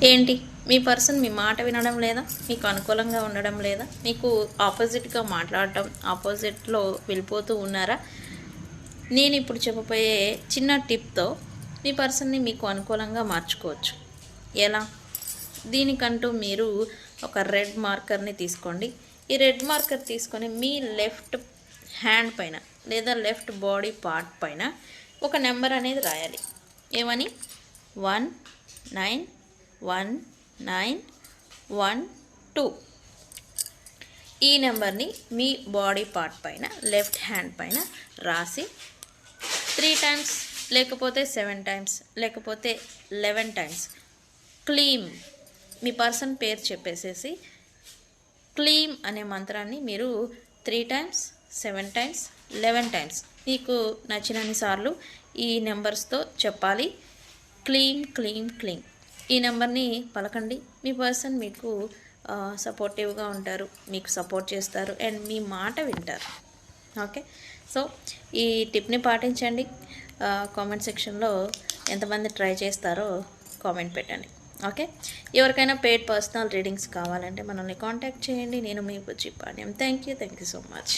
ఏంటి మీ పర్సన్ మీ మాట వినడం లేదా, మీకు అనుకూలంగా ఉండడం లేదా, మీకు ఆపోజిట్గా మాట్లాడటం, ఆపోజిట్లో వెళ్ళిపోతూ ఉన్నారా? నేను ఇప్పుడు చెప్పబోయే చిన్న టిప్తో మీ పర్సన్ని మీకు అనుకూలంగా మార్చుకోవచ్చు. ఎలా? దీనికంటూ మీరు ఒక రెడ్ మార్కర్ని తీసుకోండి. ఈ రెడ్ మార్కర్ తీసుకొని మీ లెఫ్ట్ హ్యాండ్ పైన లేదా లెఫ్ట్ బాడీ పార్ట్ పైన ఒక నెంబర్ అనేది రాయాలి. ఏమని? 191912. ఈ నెంబర్ని మీ బాడీ పార్ట్ పైన లెఫ్ట్ హ్యాండ్ పైన రాసి 3 టైమ్స్ లేకపోతే 7 టైమ్స్ లేకపోతే 11 టైమ్స్ క్లీమ్, మీ పర్సన్ పేరు చెప్పేసేసి క్లీమ్ అనే మంత్రాన్ని మీరు 3 టైమ్స్ 7 టైమ్స్ 11 టైమ్స్ మీకు నచ్చినన్ని సార్లు ఈ నెంబర్స్తో చెప్పాలి. క్లీమ్ క్లీమ్ క్లీమ్ ఈ నెంబర్ని పలకండి. మీ పర్సన్ మీకు సపోర్టివ్గా ఉంటారు, మీకు సపోర్ట్ చేస్తారు అండ్ మీ మాట వింటారు. ఓకే, సో ఈ టిప్ని పాటించండి. కామెంట్ సెక్షన్లో ఎంతమంది ట్రై చేస్తారో కామెంట్ పెట్టండి. ఓకే, ఎవరికైనా పెయిడ్ పర్సనల్ రీడింగ్స్ కావాలంటే మనల్ని కాంటాక్ట్ చేయండి. నేను మీ Bujji Panyam. Thank you so much.